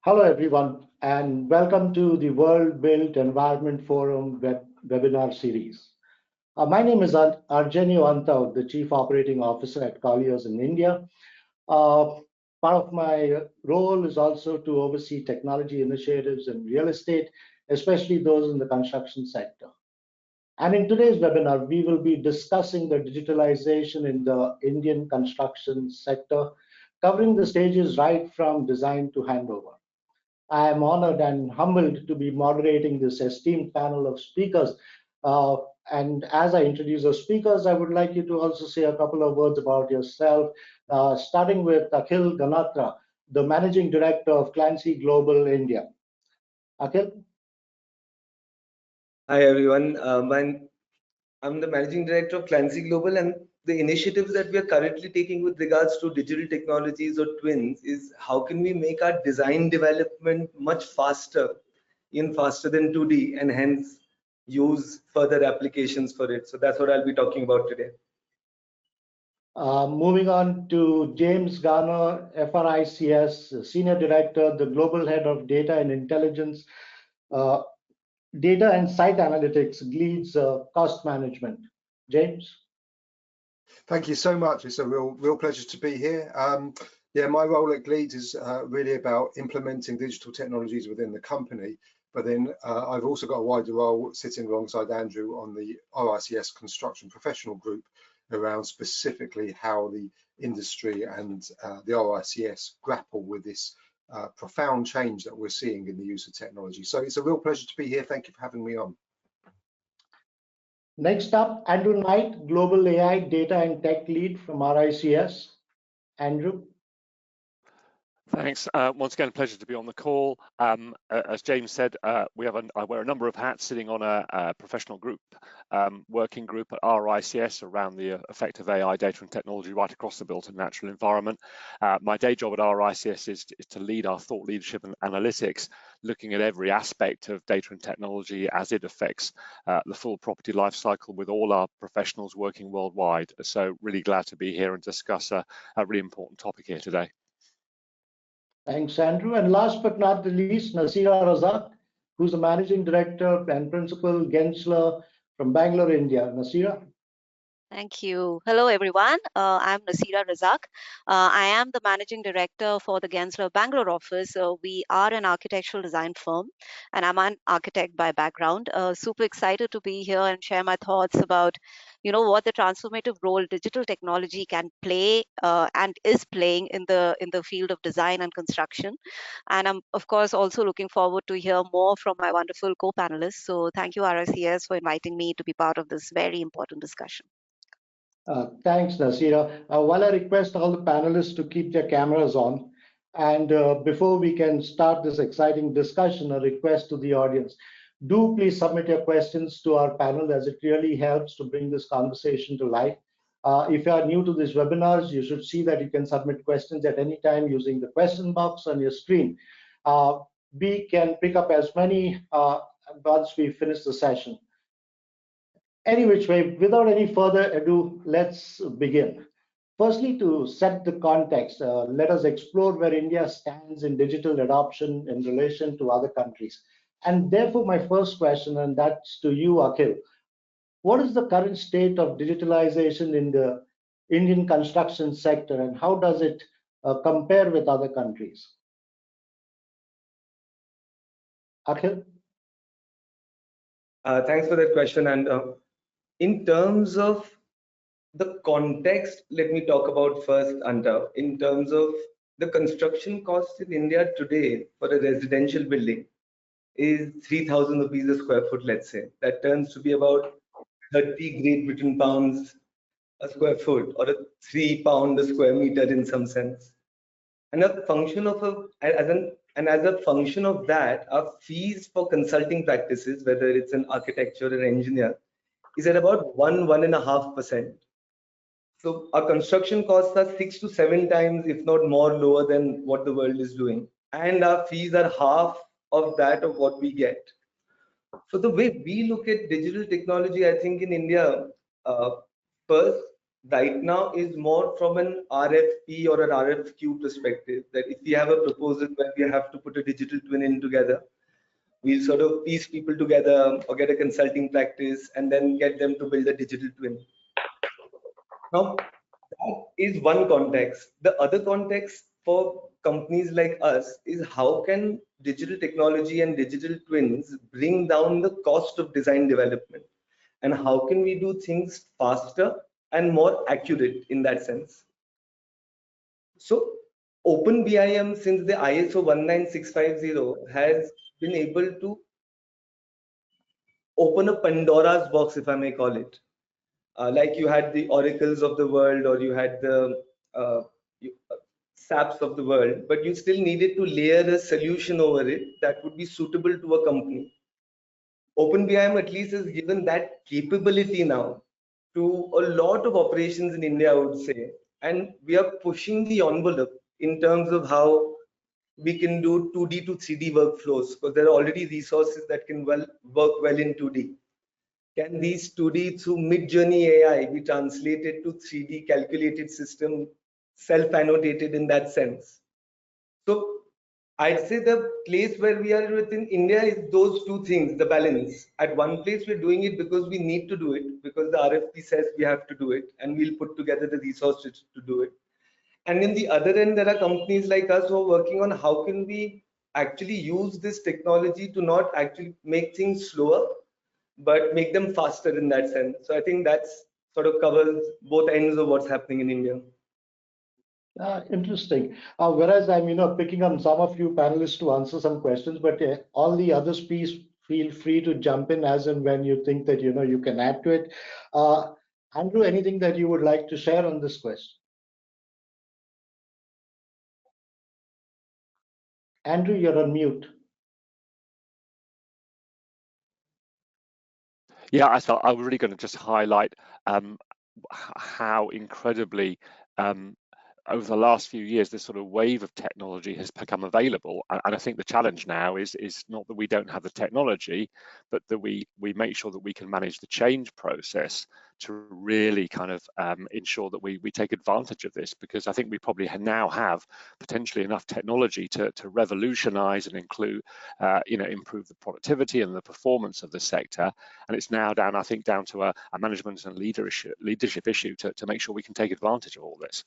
Hello, everyone, and welcome to the World Built Environment Forum webinar series. My name is Arjenio Antaud, the Chief Operating Officer at Colliers in India. Part of my role is also to oversee technology initiatives in real estate, especially those in the construction sector. And in today's webinar, we will be discussing the digitalization in the Indian construction sector, covering the stages right from design to handover. I am honored and humbled to be moderating this esteemed panel of speakers. And as I introduce the speakers, I would like you to also say a couple of words about yourself, starting with Akhil Ganatra, the Managing Director of Clancy Global India. Akhil? Hi, everyone. I'm the Managing Director of Clancy Global, and the initiatives that we are currently taking with regards to digital technologies or twins is how can we make our design development much faster, even faster than 2D, and hence use further applications for it. So that's what I'll be talking about today. Moving on to James Garner, FRICS, Senior Director, the Global Head of Data and Intelligence, Data and Site Analytics, leads cost management. James? Thank you so much. It's a real pleasure to be here. Yeah, my role at Leeds is really about implementing digital technologies within the company, but then I've also got a wider role sitting alongside Andrew on the RICS Construction Professional Group around specifically how the industry and the RICS grapple with this profound change that we're seeing in the use of technology. So it's a real pleasure to be here. Thank you for having me on. Next up, Andrew Knight, Global AI Data and Tech Lead from RICS. Andrew? Thanks. Once again, a pleasure to be on the call. As James said, I wear a number of hats sitting on a professional group, working group at RICS around the effect of AI, data and technology right across the built and natural environment. My day job at RICS is to lead our thought leadership and analytics, looking at every aspect of data and technology as it affects the full property life cycle with all our professionals working worldwide. So really glad to be here and discuss a really important topic here today. Thanks, Andrew. And last but not the least, Nasira Razak, who's the Managing Director and Principal Gensler from Bangalore, India. Nasira? Thank you. Hello, everyone. I'm Nasira Razak. I am the Managing Director for the Gensler Bangalore office. We are an architectural design firm, and I'm an architect by background. Super excited to be here and share my thoughts about, what the transformative role digital technology can play and is playing in the field of design and construction. And I'm, of course, also looking forward to hear more from my wonderful co-panelists. So thank you, RICS, for inviting me to be part of this very important discussion. Thanks, Nasira. While I request all the panelists to keep their cameras on, and before we can start this exciting discussion, a request to the audience. Do please submit your questions to our panel, as it really helps to bring this conversation to life. If you are new to these webinars, you should see that you can submit questions at any time using the question box on your screen. We can pick up as many once we finish the session. Any which way, without any further ado, let's begin. Firstly, to set the context, let us explore where India stands in digital adoption in relation to other countries. And therefore, my first question, and that's to you, Akhil. What is the current state of digitalization in the Indian construction sector, and how does it compare with other countries? Akhil? Thanks for that question. And in terms of the context, let me talk about first, Anta. In terms of the construction cost in India today for a residential building is 3,000 rupees a square foot, let's say. That turns to be about 30 Great Britain pounds a square foot, or a £3 a square meter in some sense. And a function of as a function of that, our fees for consulting practices, whether it's an architecture or engineer, is at about 1.5%. So our construction costs are 6 to 7 times, if not more, lower than what the world is doing. And our fees are half of that of what we get. So the way we look at digital technology, I think in India, first, right now is more from an RFP or an RFQ perspective, that if we have a proposal where we have to put a digital twin in together, we'll sort of piece people together or get a consulting practice and then get them to build a digital twin. Now, that is one context. The other context for companies like us is how can digital technology and digital twins bring down the cost of design development, and how can we do things faster and more accurate in that sense. So OpenBIM, since the ISO 19650 has been able to open a Pandora's box, if I may call it. Like you had the oracles of the world, or you had the uh, SAPs of the world, but you still needed to layer a solution over it that would be suitable to a company. OpenBIM at least has given that capability now to a lot of operations in India, I would say, and we are pushing the envelope in terms of how we can do 2D to 3D workflows, because there are already resources that can work well in 2D. Can these 2D through mid-journey AI be translated to 3D calculated system, self-annotated in that sense? So I'd say the place where we are within India is those two things, the balance. At one place, we're doing it because we need to do it, because the RFP says we have to do it, and we'll put together the resources to do it. And in the other end, there are companies like us who are working on how can we actually use this technology to not actually make things slower, but make them faster in that sense. So I think that's sort of covers both ends of what's happening in India. Interesting. Whereas I'm, picking on some of you panelists to answer some questions, but all the others, please feel free to jump in as and when you think that, you can add to it. Andrew, anything that you would like to share on this question? Andrew, you're on mute. Yeah, I thought I was really going to just highlight how incredibly over the last few years, this sort of wave of technology has become available. And I think the challenge now is not that we don't have the technology, but that we make sure that we can manage the change process to really kind of ensure that we take advantage of this, because I think we probably now have potentially enough technology to revolutionize and include, improve the productivity and the performance of the sector. And it's now down, I think, down to a management and leadership issue to make sure we can take advantage of all this.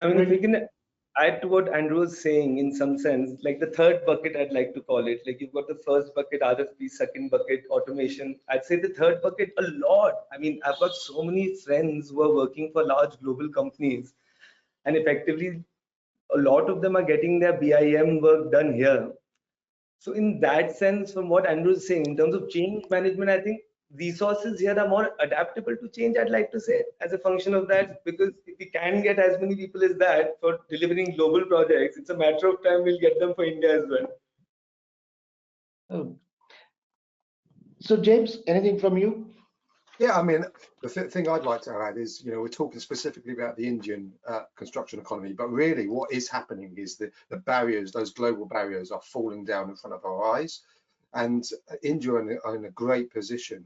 I mean, if we can add to what Andrew was saying, in some sense, like the third bucket, I'd like to call it. Like you've got the first bucket, RFP, second bucket, automation. I'd say the third bucket, a lot. I mean, I've got so many friends who are working for large global companies, and effectively, a lot of them are getting their BIM work done here. So in that sense, from what Andrew is saying, in terms of change management, I think resources here are more adaptable to change, I'd like to say, as a function of that, because if we can get as many people as that for delivering global projects, it's a matter of time we'll get them for India as well. Oh. So James, anything from you? Yeah, I mean, the thing I'd like to add is, we're talking specifically about the Indian construction economy, but really what is happening is the barriers, those global barriers are falling down in front of our eyes. And India are in a great position,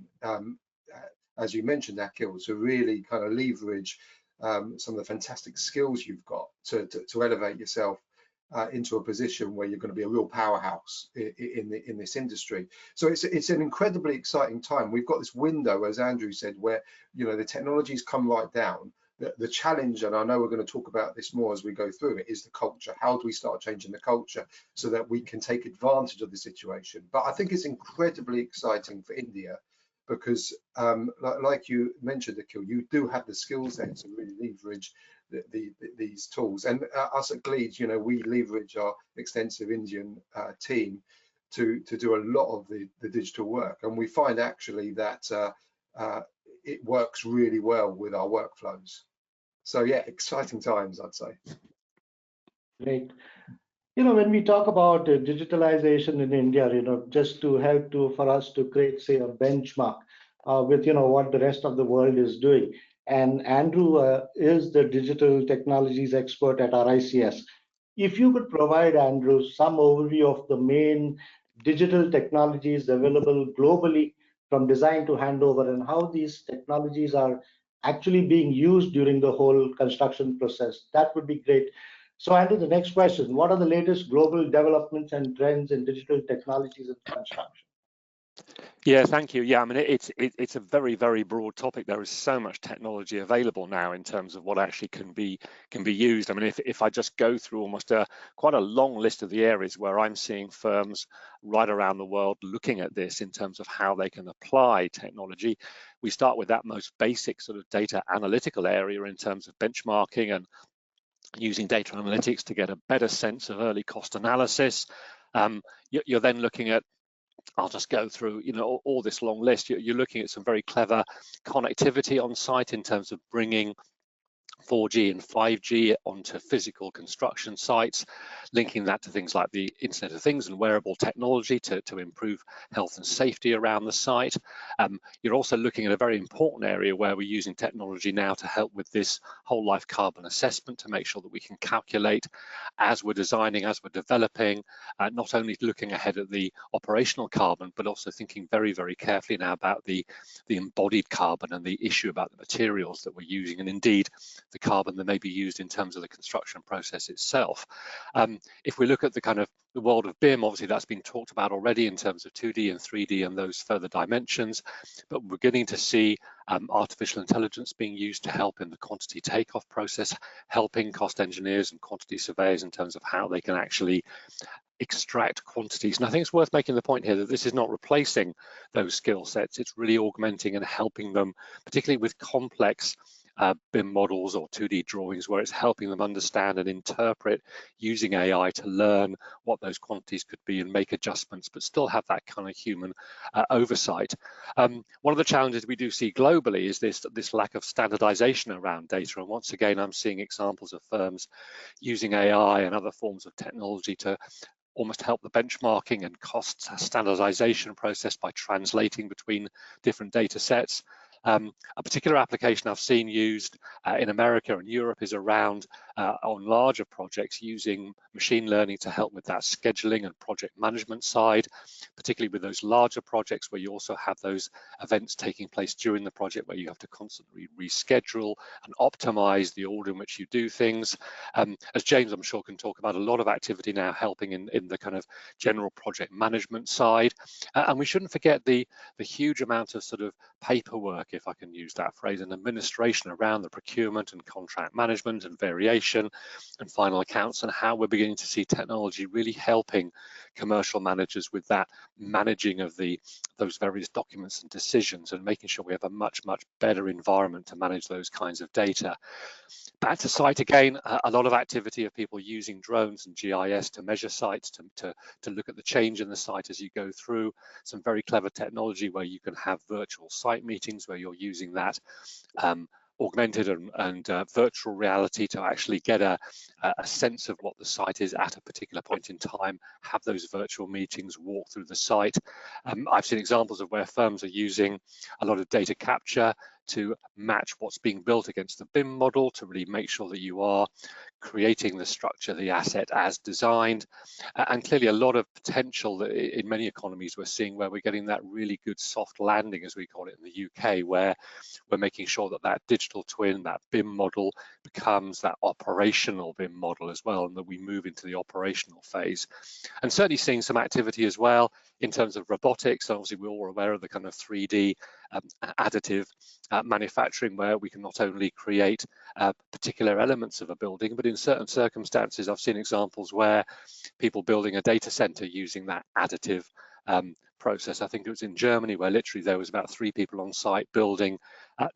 as you mentioned, Akhil, to really kind of leverage some of the fantastic skills you've got to elevate yourself into a position where you're going to be a real powerhouse in this industry. So it's an incredibly exciting time. We've got this window, as Andrew said, where the technologies come right down. The challenge, and I know we're going to talk about this more as we go through it, is the culture. How do we start changing the culture so that we can take advantage of the situation? But I think it's incredibly exciting for India because, like you mentioned, Akhil, you do have the skills there to really leverage these tools. And us at Gleeds, we leverage our extensive Indian team to do a lot of the digital work. And we find actually that it works really well with our workflows. So yeah, exciting times, I'd say. Great. When we talk about digitalization in India, just to help for us to create, say, a benchmark with, what the rest of the world is doing. And Andrew is the digital technologies expert at RICS. If you could provide, Andrew, some overview of the main digital technologies available globally from design to handover and how these technologies are actually being used during the whole construction process. That would be great. So Andy, the next question, what are the latest global developments and trends in digital technologies in construction? Yeah, thank you. Yeah, I mean, it's a very, very broad topic. There is so much technology available now in terms of what actually can be used. I mean, if I just go through almost quite a long list of the areas where I'm seeing firms right around the world looking at this in terms of how they can apply technology, we start with that most basic sort of data analytical area in terms of benchmarking and using data analytics to get a better sense of early cost analysis. You're then looking at, I'll just go through, all this long list. You're looking at some very clever connectivity on site in terms of bringing 4G and 5G onto physical construction sites, linking that to things like the Internet of Things and wearable technology to improve health and safety around the site. You're also looking at a very important area where we're using technology now to help with this whole life carbon assessment to make sure that we can calculate as we're designing, as we're developing, not only looking ahead at the operational carbon, but also thinking very, very carefully now about the embodied carbon and the issue about the materials that we're using, and indeed the carbon that may be used in terms of the construction process itself. If we look at the world of BIM, obviously that's been talked about already in terms of 2D and 3D and those further dimensions, but we're beginning to see artificial intelligence being used to help in the quantity takeoff process, helping cost engineers and quantity surveyors in terms of how they can actually extract quantities. And I think it's worth making the point here that this is not replacing those skill sets, it's really augmenting and helping them, particularly with complex BIM models or 2D drawings, where it's helping them understand and interpret using AI to learn what those quantities could be and make adjustments, but still have that kind of human oversight. One of the challenges we do see globally is this lack of standardization around data. And once again, I'm seeing examples of firms using AI and other forms of technology to almost help the benchmarking and cost standardization process by translating between different data sets. A particular application I've seen used in America and Europe is around on larger projects using machine learning to help with that scheduling and project management side, particularly with those larger projects where you also have those events taking place during the project where you have to constantly reschedule and optimize the order in which you do things. As James, I'm sure, can talk about, a lot of activity now helping in the kind of general project management side. And we shouldn't forget the huge amount of sort of paperwork, if I can use that phrase, and administration around the procurement and contract management and variation and final accounts, and how we're beginning to see technology really helping commercial managers with that managing of those various documents and decisions, and making sure we have a much better environment to manage those kinds of data. Back to site again, a lot of activity of people using drones and GIS to measure sites, to look at the change in the site as you go through. Some very clever technology where you can have virtual site meetings where you're using that augmented and virtual reality to actually get a sense of what the site is at a particular point in time, have those virtual meetings, walk through the site. I've seen examples of where firms are using a lot of data capture to match what's being built against the BIM model to really make sure that you are creating the structure, the asset as designed. And clearly a lot of potential that in many economies we're seeing where we're getting that really good soft landing, as we call it in the UK, where we're making sure that that digital twin, that BIM model, becomes that operational BIM model as well, and that we move into the operational phase. And certainly seeing some activity as well in terms of robotics. Obviously we're all aware of the kind of 3D additive manufacturing, where we can not only create particular elements of a building, but in certain circumstances I've seen examples where people building a data center using that additive process. I think it was in Germany where literally there was about 3 people on site building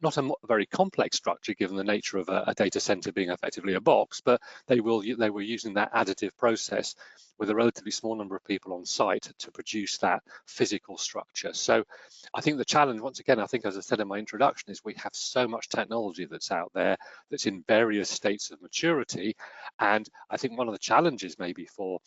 not a very complex structure given the nature of a data center being effectively a box, but they were using that additive process with a relatively small number of people on site to produce that physical structure. So I think the challenge, once again, I think as I said in my introduction, is we have so much technology that's out there that's in various states of maturity. And I think one of the challenges maybe for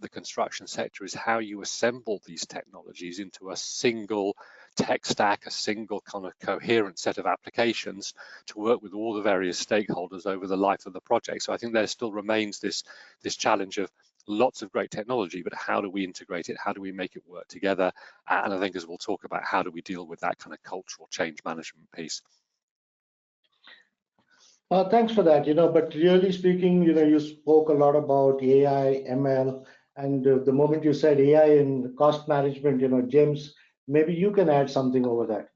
the construction sector is how you assemble these technologies into a single tech stack, a single kind of coherent set of applications to work with all the various stakeholders over the life of the project. So I think there still remains this challenge of lots of great technology, but how do we integrate it? How do we make it work together? And I think as we'll talk about, how do we deal with that kind of cultural change management piece? Thanks for that. But really speaking, you spoke a lot about AI, ML, and the moment you said AI in cost management, James, maybe you can add something over that.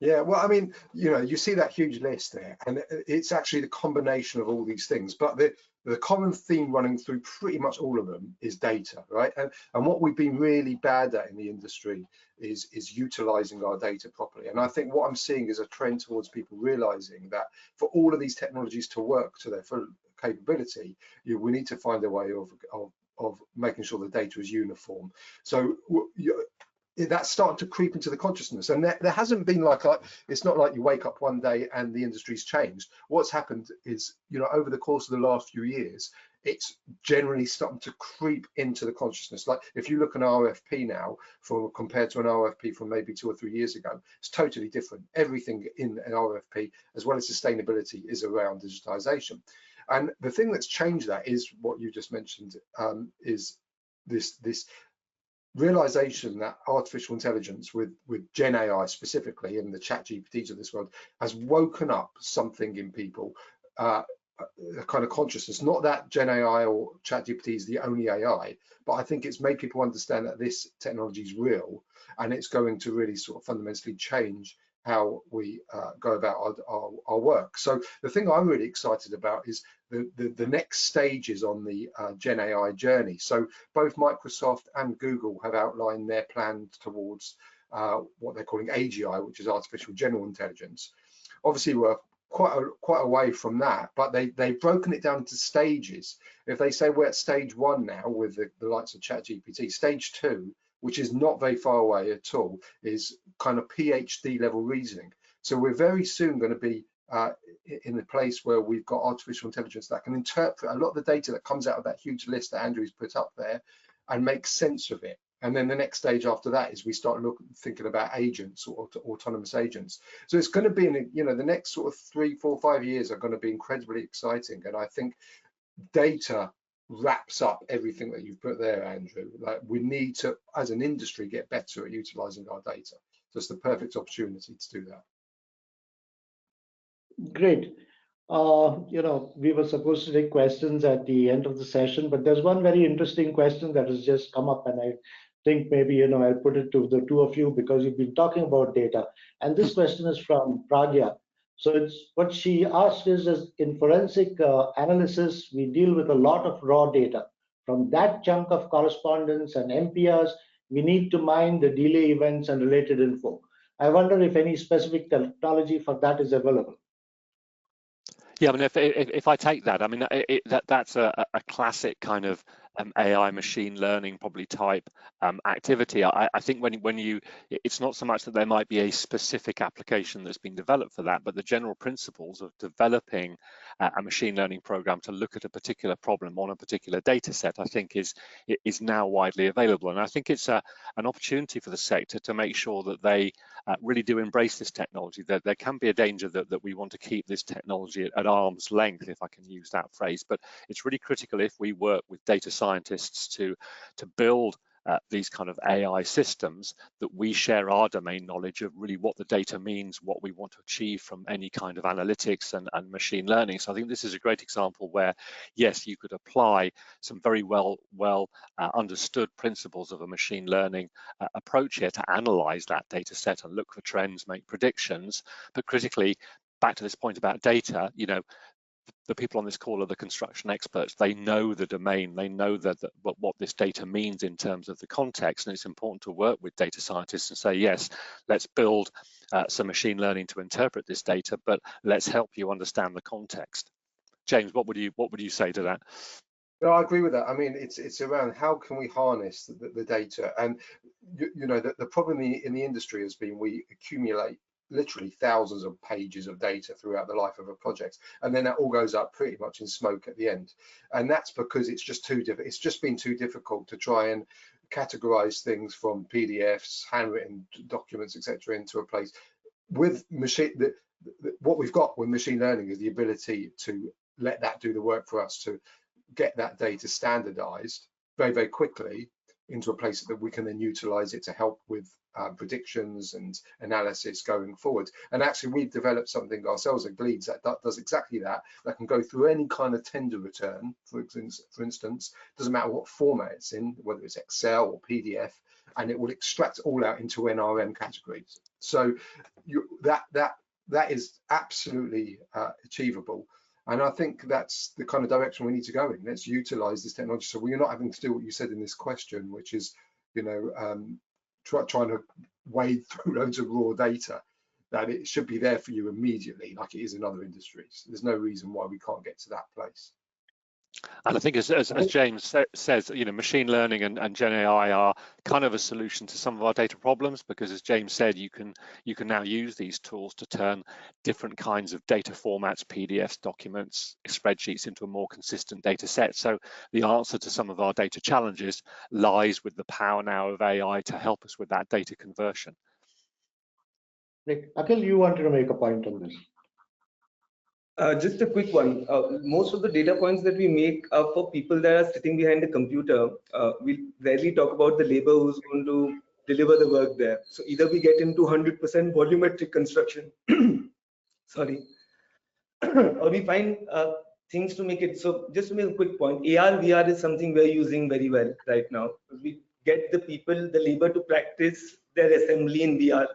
Yeah, well, I mean, you see that huge list there, and it's actually the combination of all these things. But the common theme running through pretty much all of them is data, right? And what we've been really bad at in the industry is utilizing our data properly. And I think what I'm seeing is a trend towards people realizing that for all of these technologies to work to their full capability, we need to find a way of making sure the data is uniform. So that's starting to creep into the consciousness, and there hasn't been it's not like you wake up one day and the industry's changed. What's happened is, over the course of the last few years, it's generally starting to creep into the consciousness. Like if you look at an RFP now compared to an RFP from maybe 2 or 3 years ago, it's totally different. Everything in an RFP, as well as sustainability, is around digitization. And the thing that's changed that is what you just mentioned, is this realization that artificial intelligence with Gen AI specifically, and the chat GPTs of this world, has woken up something in people, a kind of consciousness. Not that Gen AI or chat GPT is the only AI, but I think it's made people understand that this technology is real, and it's going to really sort of fundamentally change how we go about our work. So the thing I'm really excited about is the next stages on the Gen AI journey. So both Microsoft and Google have outlined their plan towards what they're calling AGI, which is artificial general intelligence. Obviously, we're quite away from that, but they've broken it down into stages. If they say we're at stage 1 now with the likes of ChatGPT, stage 2, which is not very far away at all, is kind of PhD level reasoning. So we're very soon going to be in the place where we've got artificial intelligence that can interpret a lot of the data that comes out of that huge list that Andrew's put up there and make sense of it. And then the next stage after that is we start thinking about agents or autonomous agents. So it's going to be the next sort of 3, 4, 5 years are going to be incredibly exciting. And I think data wraps up everything that you've put there, Andrew. Like, we need to, as an industry, get better at utilizing our data. So it's the perfect opportunity to do that. Great. We were supposed to take questions at the end of the session, but there's one very interesting question that has just come up, and I think maybe, I'll put it to the two of you because you've been talking about data. And this question is from Pragya. So it's what she asked is in forensic analysis, we deal with a lot of raw data. From that chunk of correspondence and MPRs, we need to mine the delay events and related info. I wonder if any specific technology for that is available. Yeah, I mean, if I take that, I mean, that's a classic kind of AI machine learning probably type activity. I think it's not so much that there might be a specific application that's been developed for that, but the general principles of developing a machine learning program to look at a particular problem on a particular data set, I think is now widely available. And I think it's an opportunity for the sector to make sure that they really do embrace this technology. That there can be a danger that we want to keep this technology at arm's length, if I can use that phrase, but it's really critical if we work with data scientists to build these kind of AI systems, that we share our domain knowledge of really what the data means, what we want to achieve from any kind of analytics and machine learning. So I think this is a great example where, yes, you could apply some very well understood principles of a machine learning approach here to analyze that data set and look for trends, make predictions. But critically, back to this point about data, the people on this call are the construction experts. They know the domain, they know what this data means in terms of the context, and it's important to work with data scientists and say, yes, let's build some machine learning to interpret this data, but let's help you understand the context. James, what would you say to that? No, I agree with that. I mean, it's around how can we harness the data, and the problem in the industry has been we accumulate literally thousands of pages of data throughout the life of a project, and then that all goes up pretty much in smoke at the end. And that's because it's just it's just been too difficult to try and categorize things from PDFs, handwritten documents, etc., into a place. With what we've got with machine learning is the ability to let that do the work for us, to get that data standardized very, very quickly, into a place that we can then utilize it to help with predictions and analysis going forward. And actually, we've developed something ourselves at Gleeds that does exactly that. That can go through any kind of tender return, for instance, doesn't matter what format it's in, whether it's Excel or PDF, and it will extract all out into NRM categories. So that is absolutely achievable. And I think that's the kind of direction we need to go in. Let's utilize this technology so we're not having to do what you said in this question, which is, you know, trying to wade through loads of raw data, that it should be there for you immediately, like it is in other industries. There's no reason why we can't get to that place. And I think, as James says, you know, machine learning and Gen AI are kind of a solution to some of our data problems, because, as James said, you can now use these tools to turn different kinds of data formats, PDFs, documents, spreadsheets, into a more consistent data set. So the answer to some of our data challenges lies with the power now of AI to help us with that data conversion. Nick, Akhil, you wanted to make a point on this. Just a quick one. Most of the data points that we make are for people that are sitting behind the computer. We rarely talk about the labor who's going to deliver the work there. So either we get into 100% volumetric construction, sorry, or we find things to make it. So just to make a quick point, AR, VR is something we're using very well right now. We get the people, the labor, to practice their assembly in VR.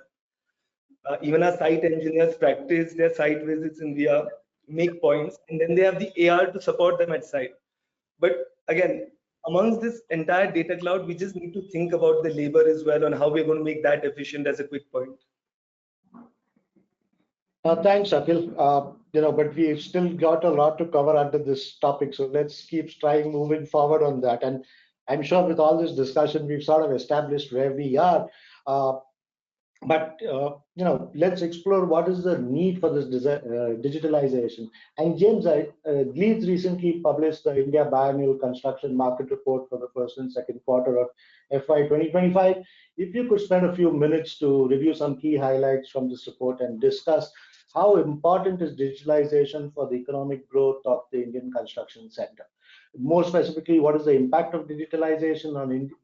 Even our site engineers practice their site visits in VR, make points, and then they have the AR to support them at site. But again, amongst this entire data cloud, we just need to think about the labor as well, on how we're going to make that efficient, as a quick point. Thanks, Akhil. You know, but we've still got a lot to cover under this topic, so let's keep trying moving forward on that. And I'm sure with all this discussion, we've sort of established where we are. But you know, let's explore what is the need for this digitalization. And James, Gleeds recently published the India Biannual Construction Market Report for the first and second quarter of FY 2025. If you could spend a few minutes to review some key highlights from this report and discuss how important is digitalization for the economic growth of the Indian construction sector. More specifically, what is the impact of digitalization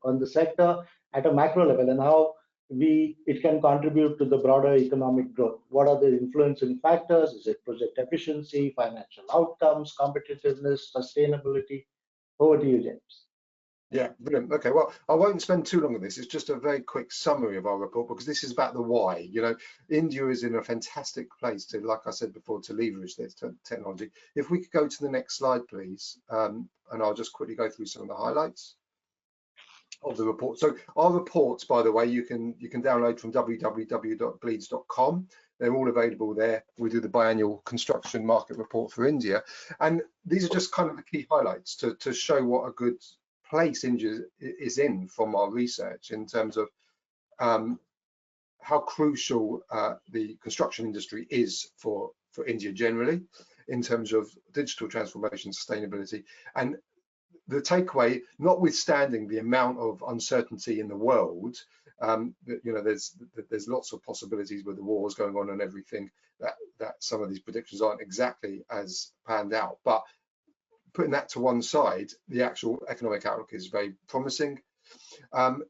on the sector at a macro level, and how it can contribute to the broader economic growth? What are the influencing factors? Is it project efficiency, financial outcomes, competitiveness, sustainability? Over to you, James. Yeah, brilliant. Okay, well, I won't spend too long on this. It's just a very quick summary of our report, because this is about the why. You know, India is in a fantastic place to, like I said before, to leverage this technology. If we could go to the next slide, please, and I'll just quickly go through some of the highlights of the report. So our reports, by the way, you can download from www.gleeds.com. They're all available there. We do the biannual construction market report for India, and these are just kind of the key highlights to show what a good place India is in from our research, in terms of how crucial the construction industry is for India generally, in terms of digital transformation, sustainability. And the takeaway, notwithstanding the amount of uncertainty in the world, you know, there's lots of possibilities with the wars going on and everything, that some of these predictions aren't exactly as panned out. But putting that to one side, the actual economic outlook is very promising.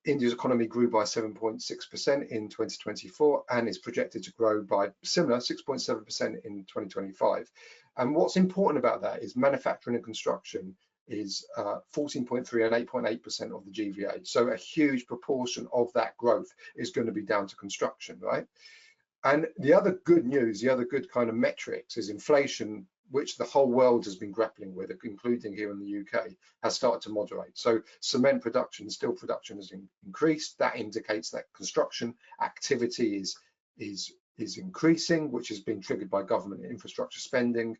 India's economy grew by 7.6% in 2024 and is projected to grow by similar 6.7% in 2025. And what's important about that is manufacturing and construction is 14.3% and 8.8% of the GVA. So a huge proportion of that growth is going to be down to construction, right? And the other good news, the other good kind of metrics, is inflation, which the whole world has been grappling with, including here in the UK, has started to moderate. So cement production, steel production has increased. That indicates that construction activity is increasing, which has been triggered by government infrastructure spending,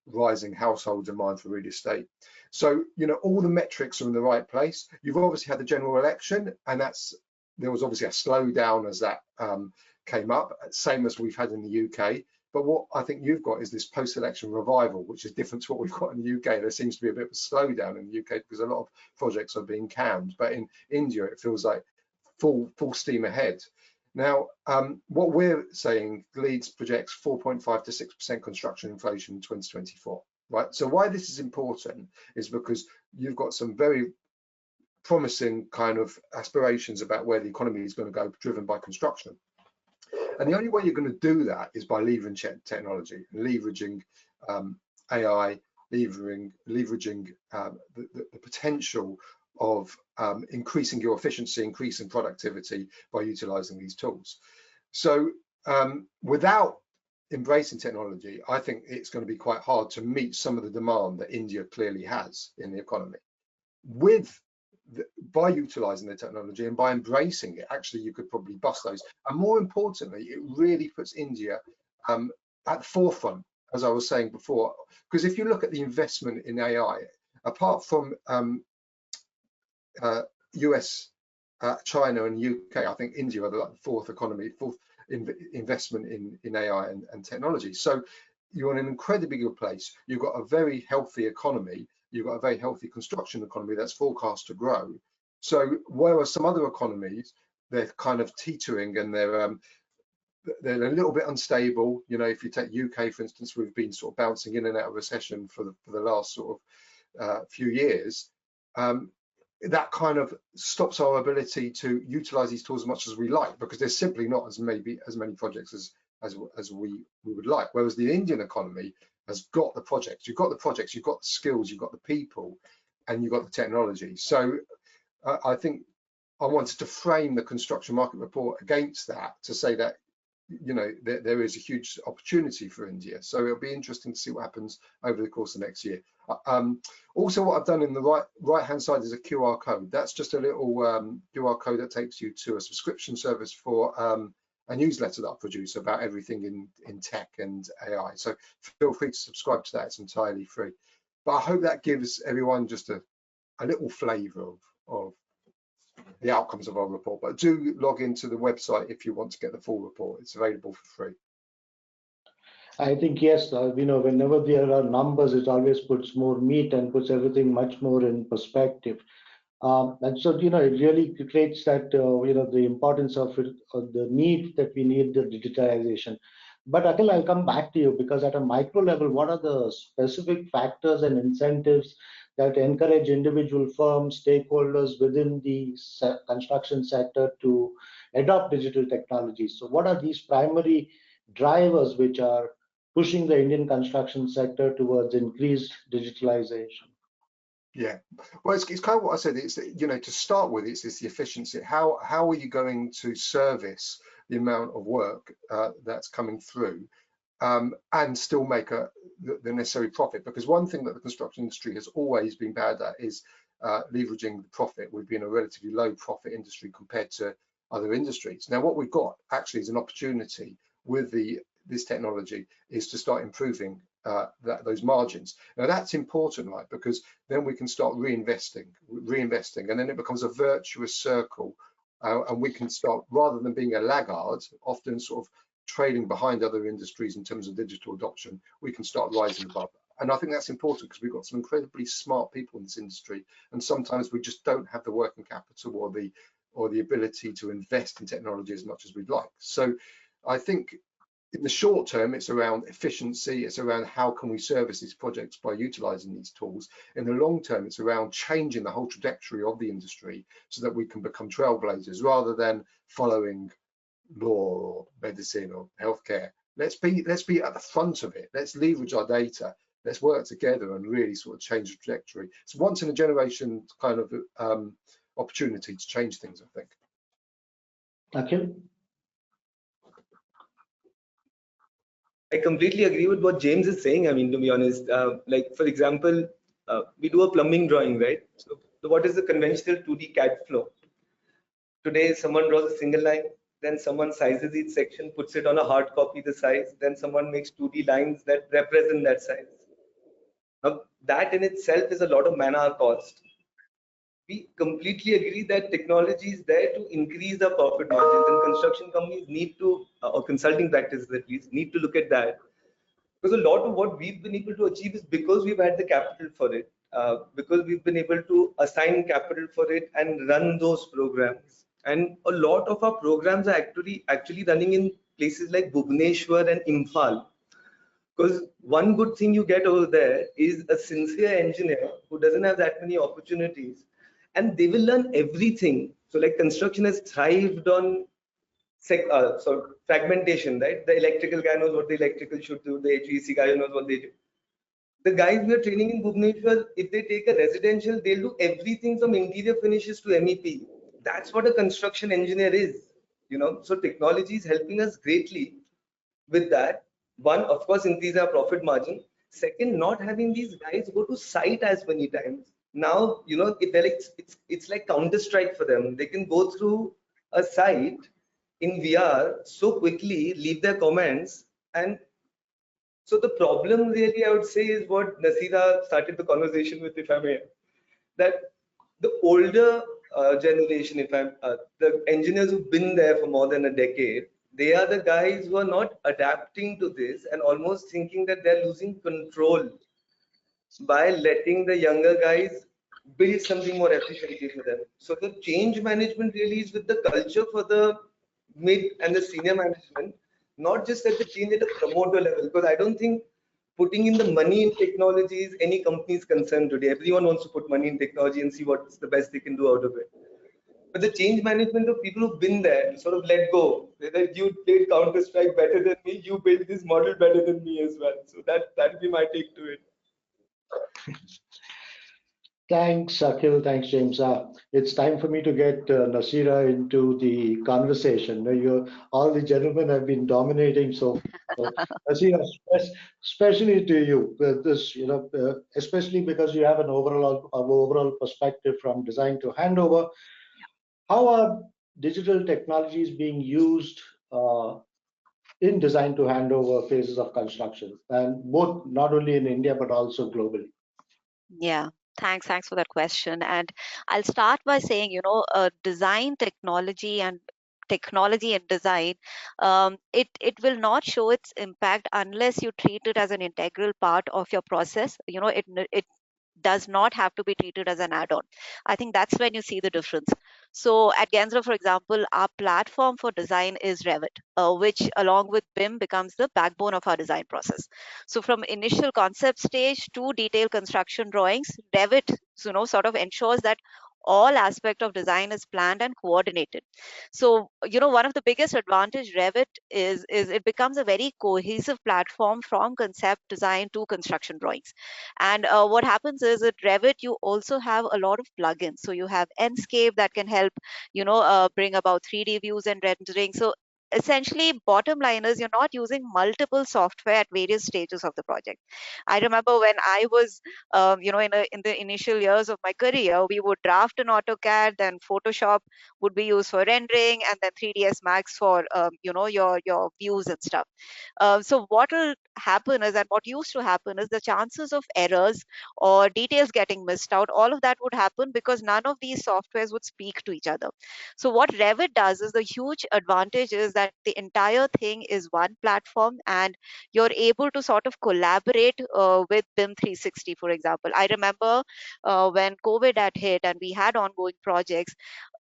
rising household demand for real estate. So, you know, all the metrics are in the right place. You've obviously had the general election, and there was obviously a slowdown as that came up, same as we've had in the UK. But what I think you've got is this post-election revival, which is different to what we've got in the UK. There seems to be a bit of a slowdown in the UK because a lot of projects are being canned. But in India, it feels like full steam ahead. Now, what we're saying, Gleeds projects 4.5 to 6% construction inflation in 2024, right? So why this is important is because you've got some very promising kind of aspirations about where the economy is going to go, driven by construction. And the only way you're going to do that is by leveraging technology, leveraging AI, leveraging the potential of increasing your efficiency, increasing productivity by utilizing these tools. So without embracing technology, I think it's going to be quite hard to meet some of the demand that India clearly has in the economy. By utilizing the technology and by embracing it, actually you could probably bust those. And more importantly, it really puts India at the forefront, as I was saying before, because if you look at the investment in AI, apart from US, China and UK, I think India are the fourth investment in AI and technology. So you're in an incredibly good place. You've got a very healthy economy. You've got a very healthy construction economy that's forecast to grow. So whereas some other economies, they're kind of teetering and they're a little bit unstable. You know, if you take UK, for instance, we've been sort of bouncing in and out of recession for the last sort of few years. That kind of stops our ability to utilize these tools as much as we like, because there's simply not as many projects as we would like. Whereas the Indian economy has got the projects, you've got the skills, you've got the people, and you've got the technology. So I think I wanted to frame the construction market report against that, to say that, you know, there is a huge opportunity for India. So it'll be interesting to see what happens over the course of next year. Also, what I've done in the right hand side is a QR code. That's just a little QR code that takes you to a subscription service for a newsletter that I produce about everything in tech and AI. So feel free to subscribe to that. It's entirely free. But I hope that gives everyone just a little flavor of the outcomes of our report. But do log into the website if you want to get the full report. It's available for free. I think, yes, you know, whenever there are numbers, it always puts more meat and puts everything much more in perspective. And so, you know, it really creates that, you know, the importance of it, the need that we need the digitalization. But Akhil, I'll come back to you, because at a micro level, what are the specific factors and incentives that encourage individual firms, stakeholders within the construction sector to adopt digital technologies? So what are these primary drivers which are pushing the Indian construction sector towards increased digitalization? Yeah, well, it's kind of what I said. It's, you know, to start with, it's the efficiency. How are you going to service the amount of work that's coming through, and still make the necessary profit? Because one thing that the construction industry has always been bad at is leveraging the profit. We've been a relatively low profit industry compared to other industries. Now, what we've got actually is an opportunity with this technology is to start improving those margins. Now that's important, right? Because then we can start reinvesting, and then it becomes a virtuous circle, and we can start, rather than being a laggard, often sort of trailing behind other industries in terms of digital adoption, we can start rising above. And I think that's important, because we've got some incredibly smart people in this industry, and sometimes we just don't have the working capital or the ability to invest in technology as much as we'd like. So I think in the short term, it's around efficiency. It's around how can we service these projects by utilizing these tools. In the long term, it's around changing the whole trajectory of the industry so that we can become trailblazers rather than following law or medicine or healthcare. Let's be at the front of it. Let's leverage our data. Let's work together and really sort of change the trajectory. It's once in a generation kind of opportunity to change things, I think. Akhil? I completely agree with what James is saying. I mean, to be honest, like for example, we do a plumbing drawing, right? So what is the conventional 2D CAD flow? Today, someone draws a single line, then someone sizes each section, puts it on a hard copy the size, then someone makes 2D lines that represent that size. Now, that in itself is a lot of man-hour cost. We completely agree that technology is there to increase the profit margins, and construction companies need to, or consulting practices at least, need to look at that. Because a lot of what we've been able to achieve is because we've had the capital for it, because we've been able to assign capital for it and run those programs. And a lot of our programs are actually running in places like Bhubaneswar and Imphal. Because one good thing you get over there is a sincere engineer who doesn't have that many opportunities, and they will learn everything. So like construction has thrived on fragmentation, right? The electrical guy knows what the electrical should do, the HVAC guy knows what they do. The guys we are training in Bhubaneswar, if they take a residential, they'll do everything from interior finishes to MEP. That's what a construction engineer is, you know. So technology is helping us greatly with that. One, of course, increase our profit margin. Second, not having these guys go to site as many times. Now, you know, it's like Counter-Strike for them. They can go through a site in VR so quickly, leave their comments, and so the problem really, I would say, is what Nasira started the conversation with, if I may, that the older generation, if I'm the engineers who've been there for more than a decade, they are the guys who are not adapting to this and almost thinking that they're losing control by letting the younger guys build something more efficiently for them. So the change management really is with the culture for the mid and the senior management, not just at the change at a promoter level, because I don't think putting in the money in technology is any company's concern today. Everyone wants to put money in technology and see what's the best they can do out of it. But the change management of people who've been there, sort of let go. That you played Counter-Strike better than me, you built this model better than me as well. So that'd be my take to it. Thanks, Akhil. Thanks, James. It's time for me to get Nasira into the conversation. All the gentlemen have been dominating so far. Nasira, especially to you, especially because you have an overall perspective from design to handover. How are digital technologies being used in design to handover phases of construction, and both not only in India but also globally? Yeah, thanks for that question. And I'll start by saying, design technology and design, it will not show its impact unless you treat it as an integral part of your process. It does not have to be treated as an add-on. I think that's when you see the difference. So at Gensler, for example, our platform for design is Revit, which along with BIM becomes the backbone of our design process. So from initial concept stage to detailed construction drawings, Revit, sort of ensures that all aspect of design is planned and coordinated. So, one of the biggest advantage Revit is it becomes a very cohesive platform from concept design to construction drawings. And what happens is at Revit, you also have a lot of plugins. So you have Enscape that can help, bring about 3D views and rendering. So essentially, bottom line is you're not using multiple software at various stages of the project. I remember when I was, in the initial years of my career, we would draft an AutoCAD, then Photoshop would be used for rendering, and then 3ds Max for, your views and stuff. So what will happen is, and what used to happen is, the chances of errors or details getting missed out, all of that would happen because none of these softwares would speak to each other. So what Revit does is, the huge advantage is that the entire thing is one platform and you're able to sort of collaborate with BIM 360, for example. I remember when COVID had hit and we had ongoing projects,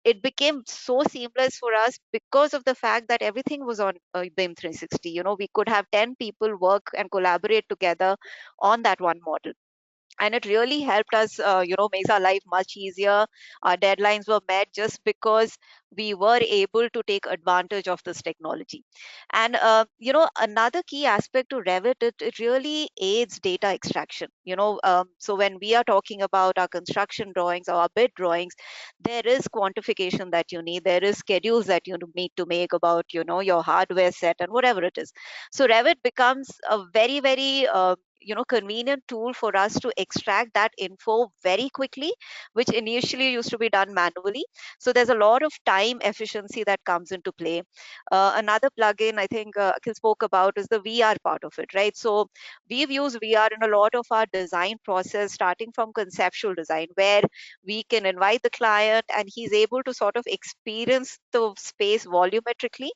it became so seamless for us because of the fact that everything was on BIM 360. We could have 10 people work and collaborate together on that one model, and it really helped us, makes our life much easier. Our deadlines were met just because we were able to take advantage of this technology. And another key aspect to Revit, it really aids data extraction. So when we are talking about our construction drawings or our bid drawings, there is quantification that you need, there is schedules that you need to make about your hardware set and whatever it is. So Revit becomes a very, very convenient tool for us to extract that info very quickly, which initially used to be done manually. So there's a lot of time efficiency that comes into play. Another plugin I think Akhil spoke about is the VR part of it, right? So we've used VR in a lot of our design process, starting from conceptual design, where we can invite the client and he's able to sort of experience the space volumetrically.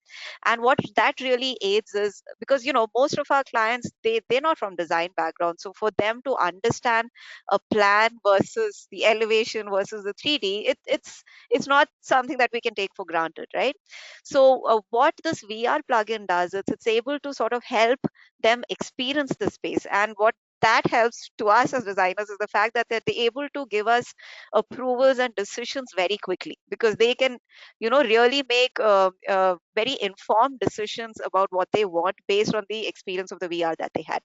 And what that really aids is, because most of our clients, they're not from design background, so for them to understand a plan versus the elevation versus the 3D, it's not something that we can take for granted, right? So what this VR plugin does is, it's able to sort of help them experience the space. And what that helps to us as designers is the fact that they're able to give us approvals and decisions very quickly, because they can, really make very informed decisions about what they want based on the experience of the VR that they had.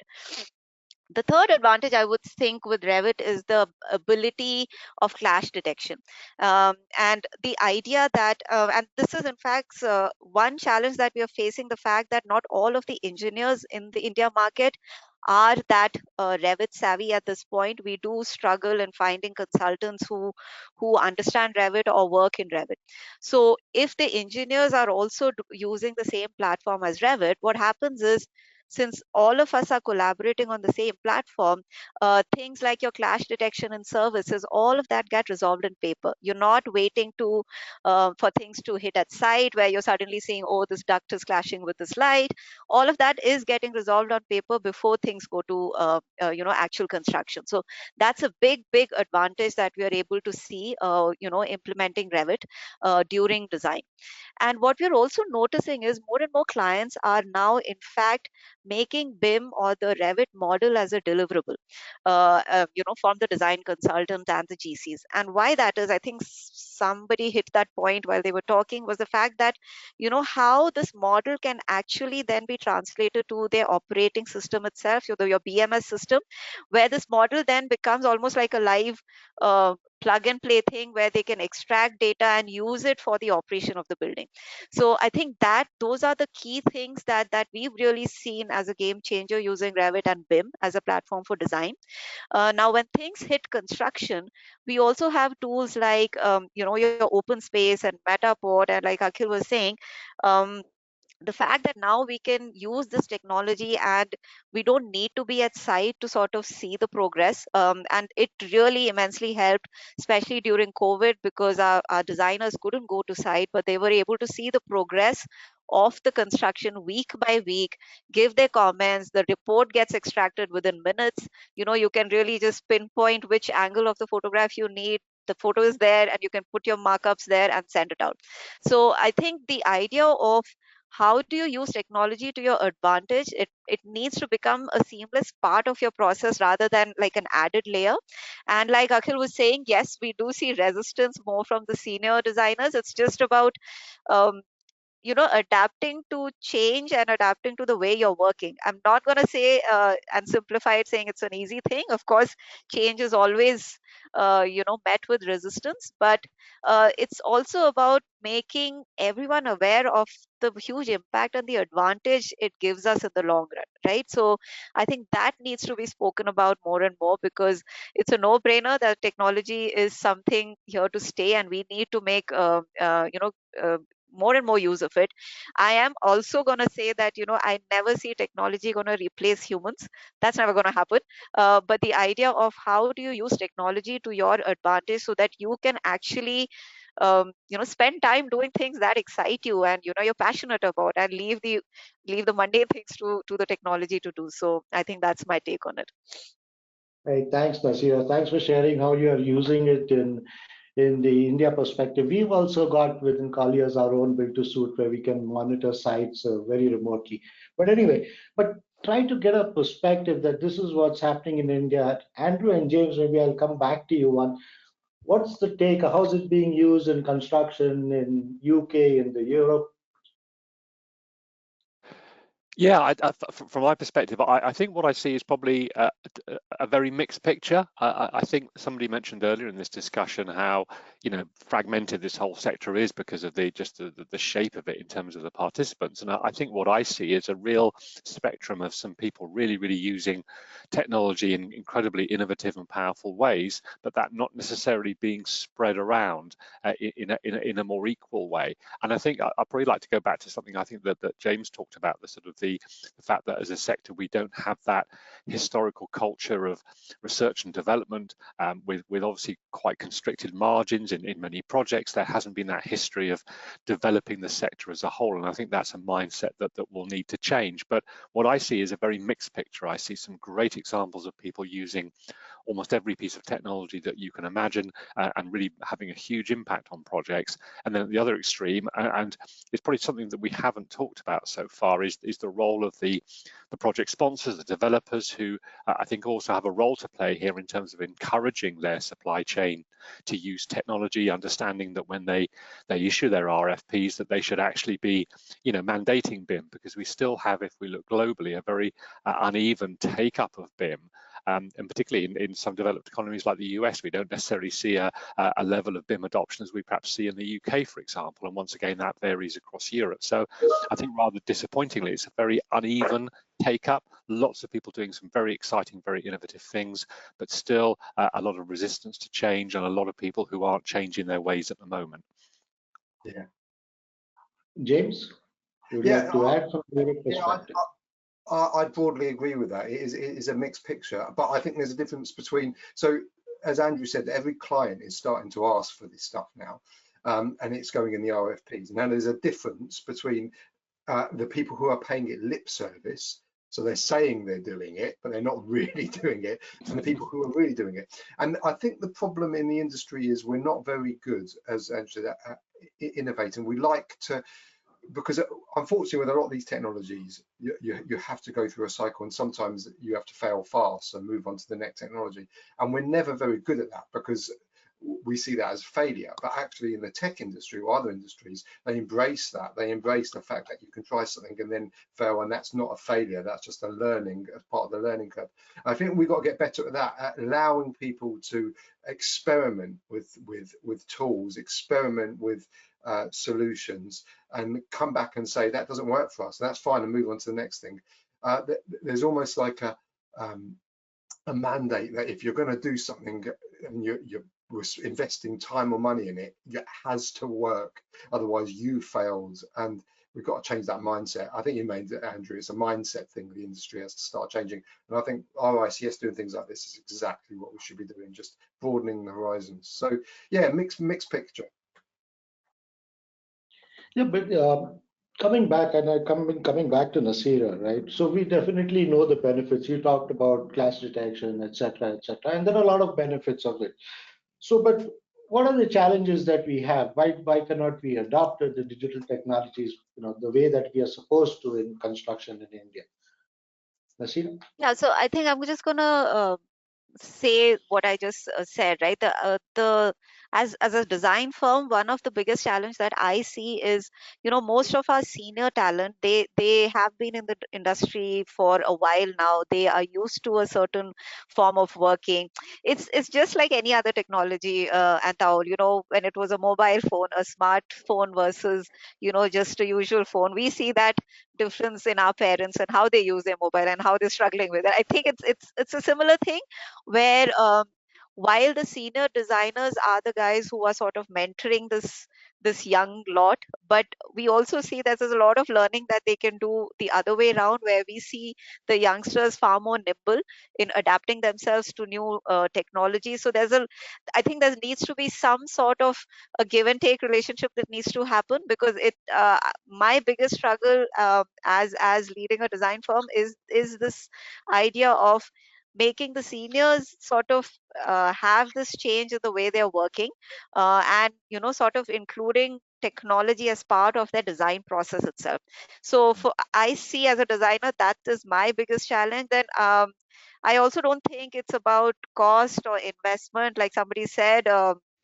The third advantage I would think with Revit is the ability of clash detection. And the idea that, and this is in fact one challenge that we are facing, the fact that not all of the engineers in the India market are that Revit savvy at this point. We do struggle in finding consultants who understand Revit or work in Revit. So if the engineers are also using the same platform as Revit, what happens is, since all of us are collaborating on the same platform, things like your clash detection and services, all of that get resolved in paper. You're not waiting to for things to hit at site where you're suddenly seeing, oh, this duct is clashing with this light. All of that is getting resolved on paper before things go to actual construction. So that's a big advantage that we are able to see implementing Revit during design. And what we're also noticing is more and more clients are now, in fact, making BIM or the Revit model as a deliverable, from the design consultant and the GCs. And why that is, I think somebody hit that point while they were talking, was the fact that, how this model can actually then be translated to their operating system itself, your BMS system, where this model then becomes almost like a live plug and play thing where they can extract data and use it for the operation of the building. So I think that those are the key things that we've really seen as a game changer using Revit and BIM as a platform for design. Now, when things hit construction, we also have tools like your open space and Metaport, and like Akhil was saying, the fact that now we can use this technology and we don't need to be at site to sort of see the progress, and it really immensely helped, especially during COVID, because our designers couldn't go to site, but they were able to see the progress of the construction week by week, give their comments. The report gets extracted within minutes. You can really just pinpoint which angle of the photograph you need. The photo is there and you can put your markups there and send it out. So I think the idea of how do you use technology to your advantage, it needs to become a seamless part of your process rather than like an added layer. And like Akhil was saying, yes, we do see resistance more from the senior designers. It's just about adapting to change and adapting to the way you're working. I'm not going to say and simplify it saying it's an easy thing. Of course, change is always met with resistance, but it's also about making everyone aware of the huge impact and the advantage it gives us in the long run, right? So I think that needs to be spoken about more and more, because it's a no-brainer that technology is something here to stay, and we need to make more and more use of it. I am also going to say that, I never see technology going to replace humans. That's never going to happen. But the idea of how do you use technology to your advantage so that you can actually spend time doing things that excite you and you're passionate about, and leave the mundane things to the technology to do. So I think that's my take on it. Hey, thanks, Nasira. Thanks for sharing how you are using it in the India perspective. We've also got within Colliers our own build to suit where we can monitor sites very remotely. But anyway, try to get a perspective that this is what's happening in India. Andrew and James, maybe I'll come back to you on what's the take, how's it being used in construction in UK, in the Europe? Yeah, from my perspective, I think what I see is probably a very mixed picture. I think somebody mentioned earlier in this discussion how fragmented this whole sector is because of the shape of it in terms of the participants. And I think what I see is a real spectrum of some people really using technology in incredibly innovative and powerful ways, but that not necessarily being spread around in a more equal way. And I think I'd probably like to go back to something I think that James talked about, the sort of the fact that as a sector we don't have that historical culture of research and development, with obviously quite constricted margins in many projects. There hasn't been that history of developing the sector as a whole, and I think that's a mindset that will need to change. But what I see is a very mixed picture. I see some great examples of people using almost every piece of technology that you can imagine, and really having a huge impact on projects. And then at the other extreme, and it's probably something that we haven't talked about so far, is the role of the project sponsors, the developers, who I think also have a role to play here in terms of encouraging their supply chain to use technology, understanding that when they issue their RFPs, that they should actually be, mandating BIM, because we still have, if we look globally, a very uneven take-up of BIM. And particularly in some developed economies like the US, we don't necessarily see a level of BIM adoption as we perhaps see in the UK, for example. And once again, that varies across Europe. So I think rather disappointingly, it's a very uneven take-up. Lots of people doing some very exciting, very innovative things, but still a lot of resistance to change and a lot of people who aren't changing their ways at the moment. Yeah. James, would you like to add from your perspective? I broadly agree with that. It is a mixed picture, but I think there's a difference between, so as Andrew said, every client is starting to ask for this stuff now, and it's going in the RFPs. Now there's a difference between the people who are paying it lip service, so they're saying they're doing it, but they're not really doing it, and the people who are really doing it. And I think the problem in the industry is we're not very good, as Andrew said, at innovating. We like to, because unfortunately with a lot of these technologies, you have to go through a cycle, and sometimes you have to fail fast and move on to the next technology. And we're never very good at that because we see that as failure. But actually in the tech industry or other industries, they embrace that. They embrace the fact that you can try something and then fail, and that's not a failure. That's just a learning, as part of the learning curve. I think we've got to get better at that, at allowing people to experiment with tools, experiment with solutions, and come back and say that doesn't work for us, and that's fine, and move on to the next thing. There's almost like a mandate that if you're going to do something and you're investing time or money in it, it has to work, otherwise you failed. And we've got to change that mindset. I think you made it, Andrew, it's a mindset thing the industry has to start changing, and I think RICS doing things like this is exactly what we should be doing, just broadening the horizons. So yeah, mixed picture. Yeah, but coming back, and coming back to Nasira, right? So we definitely know the benefits. You talked about clash detection, etc., and there are a lot of benefits of it. So, but what are the challenges that we have? Why cannot we adopt the digital technologies, the way that we are supposed to in construction in India? Nasira? Yeah, so I think I'm just gonna say what I just said, right? As a design firm, one of the biggest challenge that I see is, most of our senior talent, they have been in the industry for a while now. They are used to a certain form of working. It's just like any other technology, Antaul, when it was a mobile phone, a smartphone versus, just a usual phone. We see that difference in our parents and how they use their mobile and how they're struggling with it. I think it's a similar thing where while the senior designers are the guys who are sort of mentoring this young lot, but we also see that there's a lot of learning that they can do the other way around, where we see the youngsters far more nimble in adapting themselves to new technology. So I think there needs to be some sort of a give and take relationship that needs to happen, because my biggest struggle as leading a design firm is this idea of making the seniors sort of have this change in the way they're working, and sort of including technology as part of their design process itself. So I see as a designer, that is my biggest challenge. Then I also don't think it's about cost or investment. Like somebody said,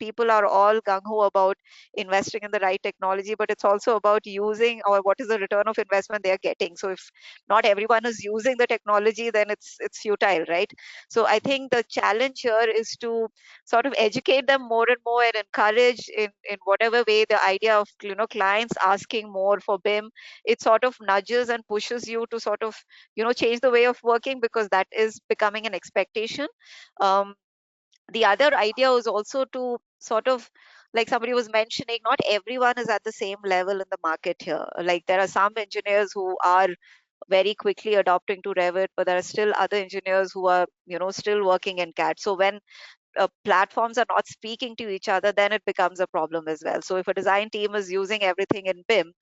people are all gung-ho about investing in the right technology, but it's also about using, or what is the return of investment they are getting. So if not everyone is using the technology, then it's futile, right? So I think the challenge here is to sort of educate them more and more, and encourage in whatever way the idea of clients asking more for BIM. It sort of nudges and pushes you to sort of change the way of working, because that is becoming an expectation. The other idea was also to sort of, like somebody was mentioning, not everyone is at the same level in the market here. Like there are some engineers who are very quickly adopting to Revit, but there are still other engineers who are still working in CAD. So when platforms are not speaking to each other, then it becomes a problem as well. So if a design team is using everything in BIM,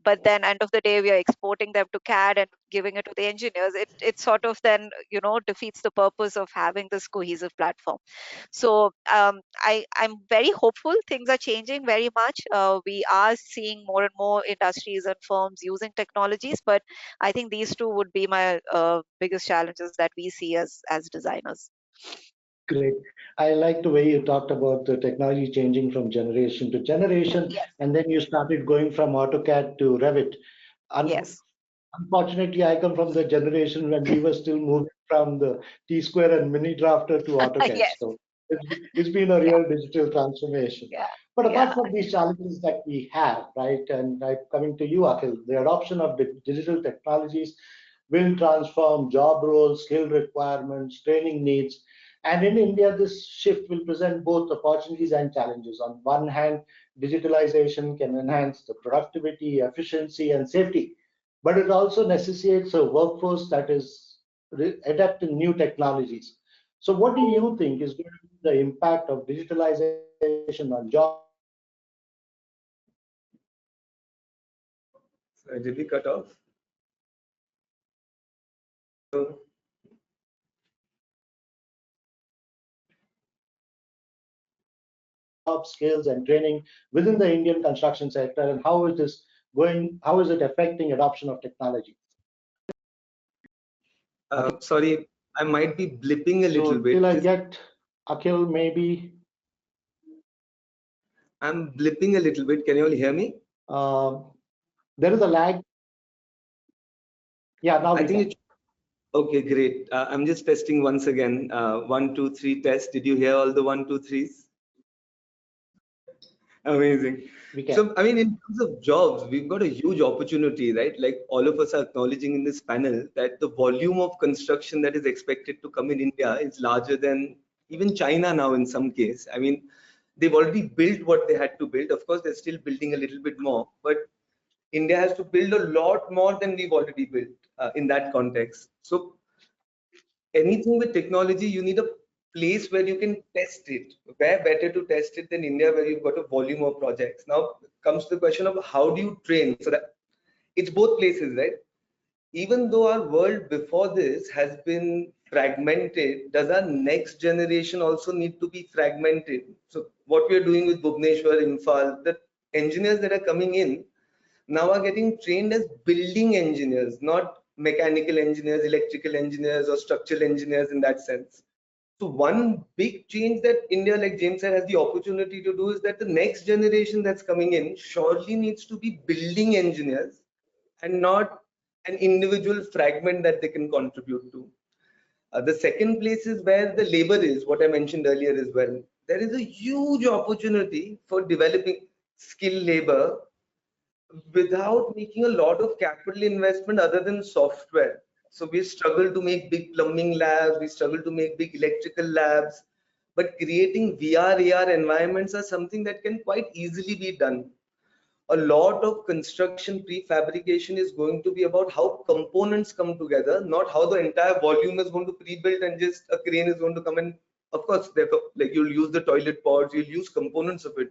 but then end of the day we are exporting them to CAD and giving it to the engineers. It sort of then defeats the purpose of having this cohesive platform. So I'm very hopeful. Things are changing very much. We are seeing more and more industries and firms using technologies, but I think these two would be my biggest challenges that we see as designers. Great. I like the way you talked about the technology changing from generation to generation, Yes. and then you started going from AutoCAD to Revit. Yes. Unfortunately, I come from the generation when we were still moving from the T-Square and Mini Drafter to AutoCAD. Yes. So it's been a Yeah. real digital transformation. Yeah. But apart Yeah. from these challenges that we have, right, and coming to you, Akhil, the adoption of the digital technologies will transform job roles, skill requirements, training needs. And in India, this shift will present both opportunities and challenges. On one hand, digitalization can enhance the productivity, efficiency, and safety, but it also necessitates a workforce that is adapting new technologies. So what do you think is going to be the impact of digitalization on jobs, Did we cut off? skills, and training within the Indian construction sector, and how it is going, how is it affecting adoption of technology? Sorry, I might be blipping a little So bit. till I get Akhil, maybe I'm blipping a little bit. Can you all hear me? there is a lag. Yeah, now we can. Okay, great. I'm just testing once again. 1, 2, 3 test. Did you hear all the 1, 2, 3s? Amazing. We can. So, I mean, in terms of jobs, we've got a huge opportunity, right? Like all of us are acknowledging in this panel that the volume of construction that is expected to come in India is larger than even China now in some case. I mean, they've already built what they had to build. Of course, they're still building a little bit more, but India has to build a lot more than we've already built in that context. So anything with technology, you need a place where you can test it. Where better to test it than India, where you've got a volume of projects. Now comes the question of how do you train? So that it's both places, right? Even though our world before this has been fragmented, does our next generation also need to be fragmented? So what we are doing with Bhubaneswar, Imphal, the engineers that are coming in now are getting trained as building engineers, not mechanical engineers, electrical engineers, or structural engineers in that sense. So one big change that India, like James said, has the opportunity to do is that the next generation that's coming in surely needs to be building engineers and not an individual fragment that they can contribute to. The second place is where the labor is, what I mentioned earlier as well. There is a huge opportunity for developing skilled labor without making a lot of capital investment other than software. So we struggle to make big plumbing labs, we struggle to make big electrical labs, but creating VR, AR environments are something that can quite easily be done. A lot of construction prefabrication is going to be about how components come together, not how the entire volume is going to pre-built and just a crane is going to come in. Of course, like you'll use the toilet pods, you'll use components of it.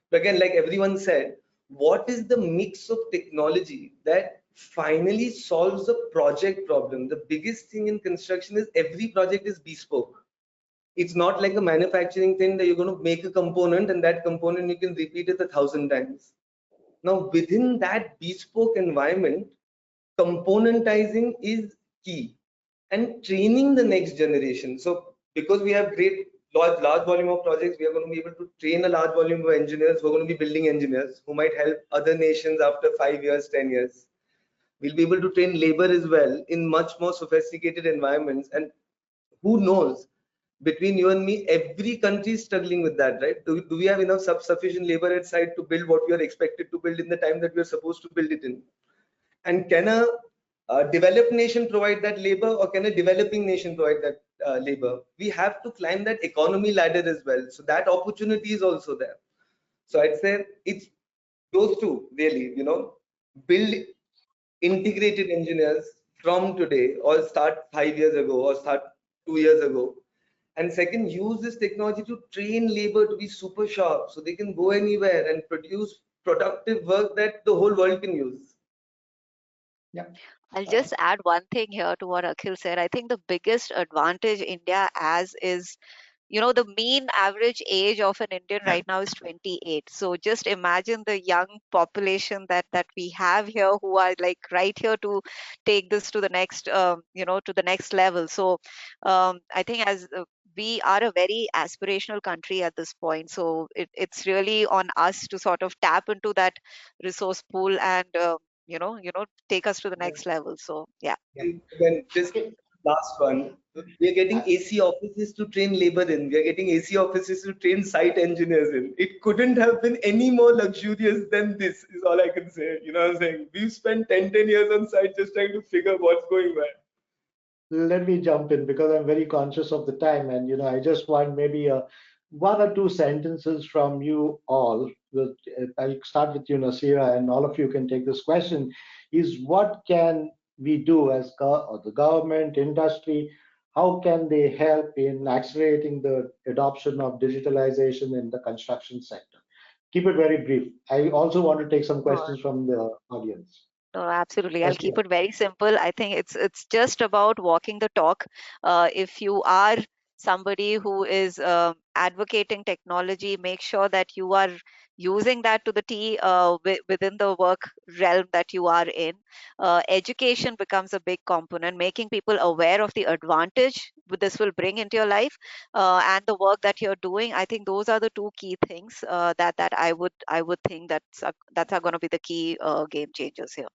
But again, like everyone said, what is the mix of technology that finally solves the project problem? The biggest thing in construction is every project is bespoke. It's not like a manufacturing thing that you're going to make a component and that component you can repeat it 1,000 times. Now, within that bespoke environment, componentizing is key, and training the next generation. So because we have large volume of projects, we are going to be able to train a large volume of engineers who are going to be building engineers who might help other nations after 5 years, 10 years. We'll be able to train labor as well in much more sophisticated environments. And who knows, between you and me, every country is struggling with that, right? Do we have enough sufficient labor at site to build what we are expected to build in the time that we are supposed to build it in? And can a developed nation provide that labor, or can a developing nation provide that labor? We have to climb that economy ladder as well. So that opportunity is also there. So I'd say it's those two really, build integrated engineers from today, or start 5 years ago, or start 2 years ago. And second, use this technology to train labor to be super sharp so they can go anywhere and produce productive work that the whole world can use. Yeah. I'll just add one thing here to what Akhil said. I think the biggest advantage India has is, the mean average age of an Indian right now is 28. So just imagine the young population that we have here, who are like right here to take this to the next, to the next level. So I think as we are a very aspirational country at this point, so it's really on us to sort of tap into that resource pool and take us to the next level. So yeah. Then just last one, we are getting AC offices to train labor in. We are getting AC offices to train site engineers in. It couldn't have been any more luxurious than this, is all I can say. You know what I'm saying? We've spent 10 years on site just trying to figure what's going where. Let me jump in because I'm very conscious of the time, and I just want maybe one or two sentences from you all. I'll start with you, Nasira, and all of you can take this question. Is what can we do as or the government, industry? How can they help in accelerating the adoption of digitalization in the construction sector? Keep it very brief. I also want to take some questions from the audience. No, absolutely. I'll keep Nasira. it very simple. I think it's just about walking the talk. If you are somebody who is advocating technology, make sure that you are using that to the T within the work realm that you are in. Education becomes a big component, making people aware of the advantage this will bring into your life and the work that you're doing. I think those are the two key things that I would think that's are going to be the key game changers here.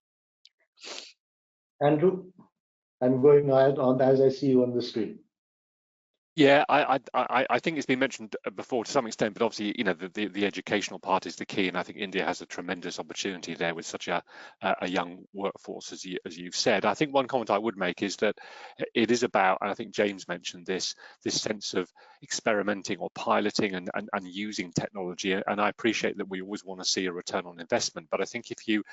Andrew, I'm going ahead on as I see you on the screen. Yeah, I think it's been mentioned before to some extent, but obviously, the educational part is the key, and I think India has a tremendous opportunity there with such a young workforce, as you've said. I think one comment I would make is that it is about, and I think James mentioned this sense of experimenting or piloting and using technology. And I appreciate that we always want to see a return on investment, but I think if you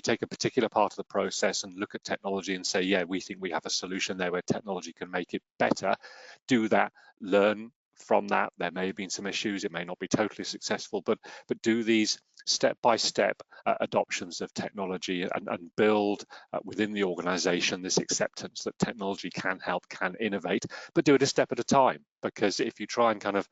take a particular part of the process and look at technology and say, yeah, we think we have a solution there where technology can make it better, do that, learn from that. There may have been some issues, it may not be totally successful, but do these step-by-step adoptions of technology and build within the organization this acceptance that technology can help, can innovate, but do it a step at a time. Because if you try and kind of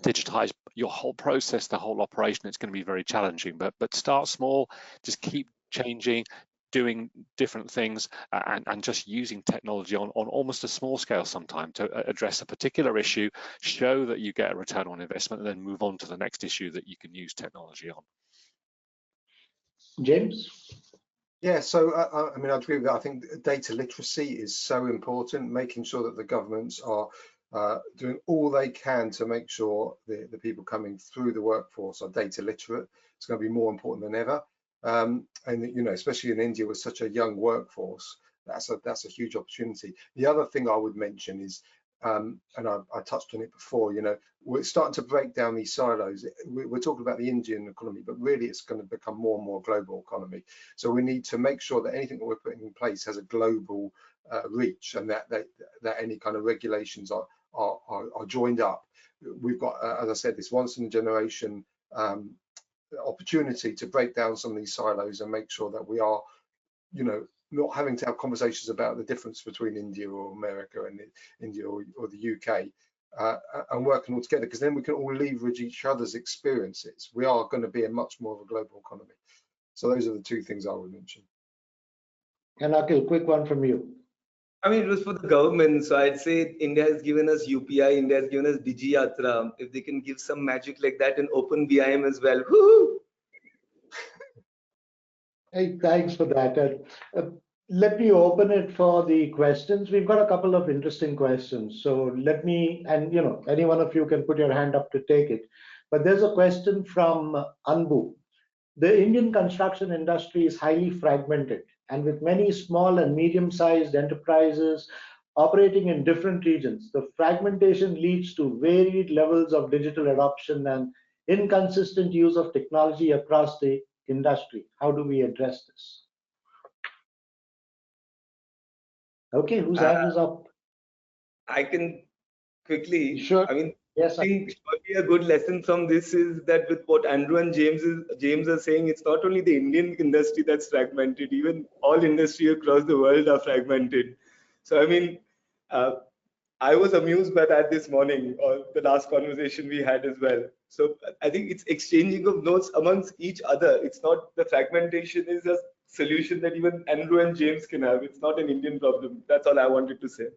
digitize your whole process, the whole operation, it's going to be very challenging. But start small, just keep changing, doing different things, and just using technology on almost a small scale sometime to address a particular issue, show that you get a return on investment, and then move on to the next issue that you can use technology on. James? Yeah, so I mean, I agree with that. I think data literacy is so important, making sure that the governments are doing all they can to make sure the people coming through the workforce are data literate. It's going to be more important than ever. And especially in India with such a young workforce, that's a huge opportunity. The other thing I would mention is, and I touched on it before, we're starting to break down these silos. We're talking about the Indian economy, but really it's going to become more and more global economy. So we need to make sure that anything that we're putting in place has a global reach, and that any kind of regulations are joined up. We've got, as I said, this once in a generation opportunity to break down some of these silos and make sure that we are, not having to have conversations about the difference between India or America and India or the UK, and working all together, because then we can all leverage each other's experiences. We are going to be a much more of a global economy. So those are the two things I would mention. And Akhil, quick one from you. I mean, it was for the government, so I'd say India has given us UPI, India has given us Digi Yatra. If they can give some magic like that in Open BIM as well, whoo! Hey, thanks for that. Let me open it for the questions. We've got a couple of interesting questions. So let me, and any one of you can put your hand up to take it. But there's a question from Anbu. The Indian construction industry is highly fragmented, and with many small and medium-sized enterprises operating in different regions, the fragmentation leads to varied levels of digital adoption and inconsistent use of technology across the industry. How do we address this? Okay, whose hand is up? I can quickly. Sure. I mean, Yes, I think surely a good lesson from this is that with what Andrew and James are saying, it's not only the Indian industry that's fragmented, even all industry across the world are fragmented. So I mean, I was amused by that this morning, or the last conversation we had as well. So I think it's exchanging of notes amongst each other. It's not, the fragmentation is a solution that even Andrew and James can have. It's not an Indian problem. That's all I wanted to say.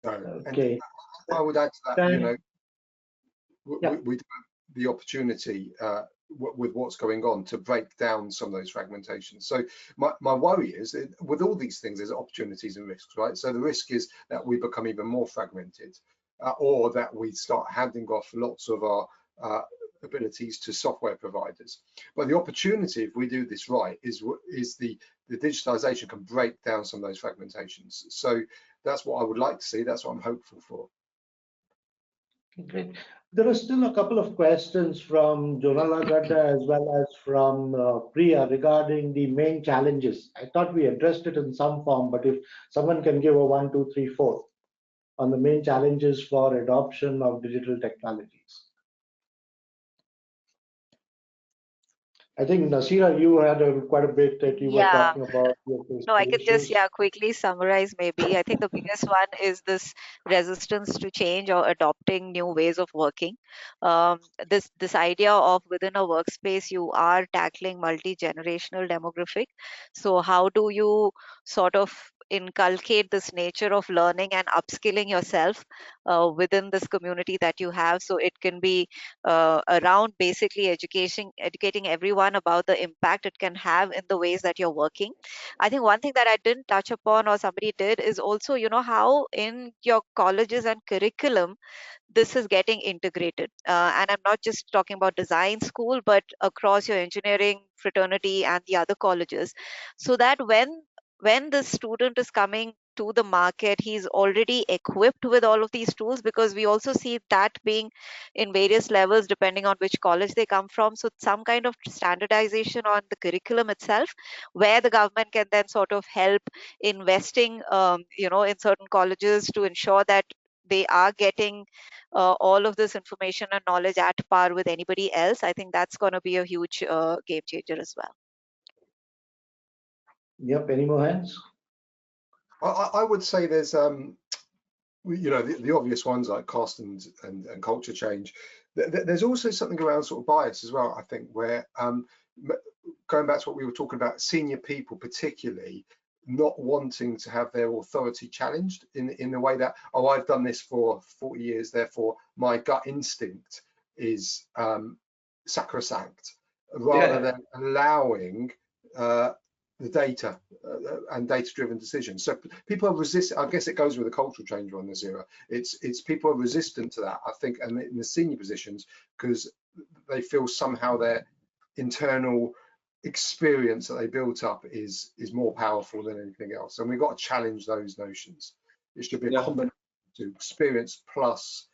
okay. And I would add to that, Thank- you know, Yeah. we do have the opportunity with what's going on to break down some of those fragmentations. So my worry is that with all these things, there's opportunities and risks, right? So the risk is that we become even more fragmented, or that we start handing off lots of our abilities to software providers. But the opportunity, if we do this right, is the digitalization can break down some of those fragmentations. So that's what I would like to see. That's what I'm hopeful for. Great. There are still a couple of questions from Jonala Gadda as well as from Priya regarding the main challenges. I thought we addressed it in some form, but if someone can give a 1, 2, 3, 4 on the main challenges for adoption of digital technologies. I think Nasira, you had quite a bit that you were talking about. No, I can just issues. quickly summarize maybe. I think the biggest one is this resistance to change or adopting new ways of working. This idea of within a workspace you are tackling multi-generational demographic. So how do you sort of inculcate this nature of learning and upskilling yourself within this community that you have, so it can be around basically educating everyone about the impact it can have in the ways that you're working. I think one thing that I didn't touch upon or somebody did is also, how in your colleges and curriculum, this is getting integrated. And I'm not just talking about design school, but across your engineering fraternity and the other colleges, so that when the student is coming to the market, he's already equipped with all of these tools, because we also see that being in various levels depending on which college they come from. So some kind of standardization on the curriculum itself, where the government can then sort of help investing in certain colleges to ensure that they are getting all of this information and knowledge at par with anybody else. I think that's going to be a huge game changer as well. Yep, any more hands? I would say there's the obvious ones like cost and culture change. There's also something around sort of bias as well, I think, where going back to what we were talking about, senior people particularly not wanting to have their authority challenged in the way that, oh, I've done this for 40 years, therefore my gut instinct is sacrosanct, rather than allowing the data and data-driven decisions. So people are resistant. I guess it goes with a cultural change on this era. It's people are resistant to that, I think, and in the senior positions, because they feel somehow their internal experience that they built up is more powerful than anything else. And we've got to challenge those notions. It should be a combination to experience plus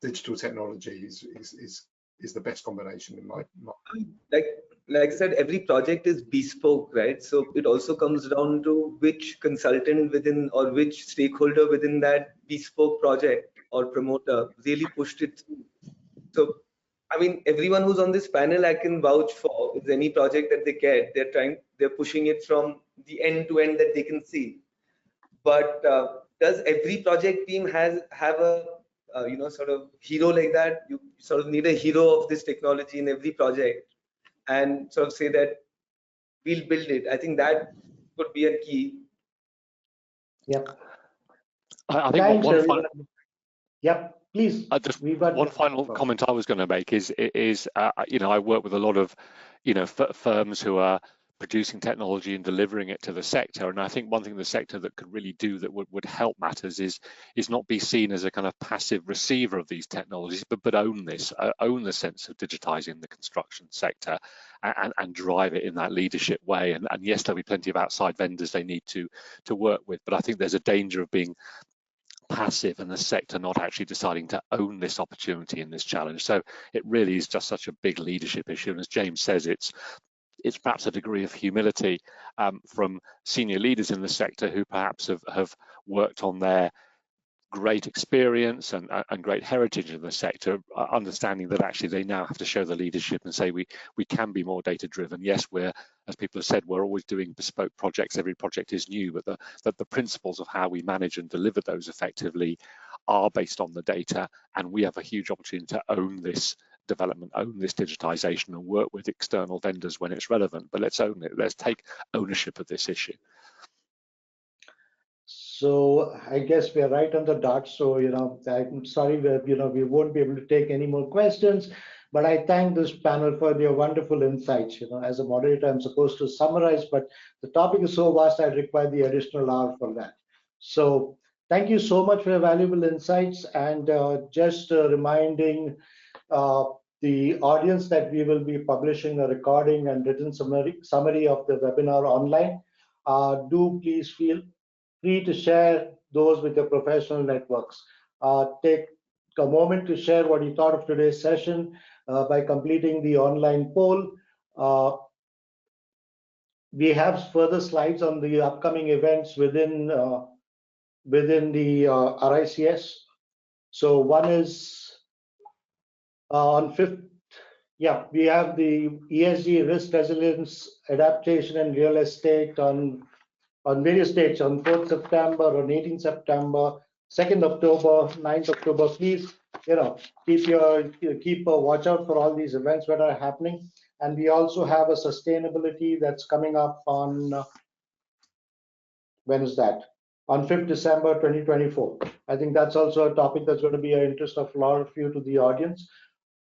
digital technology is the best combination in my mind. Like I said, every project is bespoke, right? So it also comes down to which consultant within or which stakeholder within that bespoke project or promoter really pushed it through. So, I mean, everyone who's on this panel, I can vouch for, is any project that they get, they're pushing it from the end to end that they can see. But does every project team have a sort of hero like that? You sort of need a hero of this technology in every project, and sort of say that we'll build it. I think that could be a key. Yep. I think Thanks, one final. Yep, please. Just one final comment I was going to make is I work with a lot of firms who are producing technology and delivering it to the sector, and I think one thing the sector that could really do that would help matters is not be seen as a kind of passive receiver of these technologies, but own the sense of digitizing the construction sector and drive it in that leadership way. And yes, there'll be plenty of outside vendors they need to work with, but I think there's a danger of being passive and the sector not actually deciding to own this opportunity and this challenge. So it really is just such a big leadership issue, and as James says, it's perhaps a degree of humility from senior leaders in the sector who perhaps have worked on their great experience and great heritage in the sector, understanding that actually they now have to show the leadership and say we can be more data driven. Yes, we're, as people have said, we're always doing bespoke projects. Every project is new, but the principles of how we manage and deliver those effectively are based on the data, and we have a huge opportunity to own this development, own this digitization, and work with external vendors when it's relevant. But let's own it. Let's take ownership of this issue. So I guess we are right on the dot. So, I'm sorry, we won't be able to take any more questions, but I thank this panel for their wonderful insights. As a moderator, I'm supposed to summarize, but the topic is so vast, I require the additional hour for that. So thank you so much for your valuable insights, and just reminding the audience that we will be publishing a recording and written summary of the webinar online. Do please feel free to share those with your professional networks. Take a moment to share what you thought of today's session by completing the online poll. We have further slides on the upcoming events within the RICS. So one is on 5th. Yeah, we have the ESG risk resilience, adaptation, and real estate on various dates on 4th September, on 18th September, 2nd October, 9th October. Please, keep a watch out for all these events that are happening. And we also have a sustainability that's coming up on, when is that? On 5th December 2024. I think that's also a topic that's going to be of interest of a lot of you to the audience.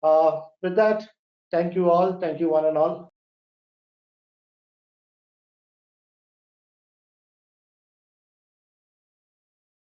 With that, thank you all. Thank you one and all.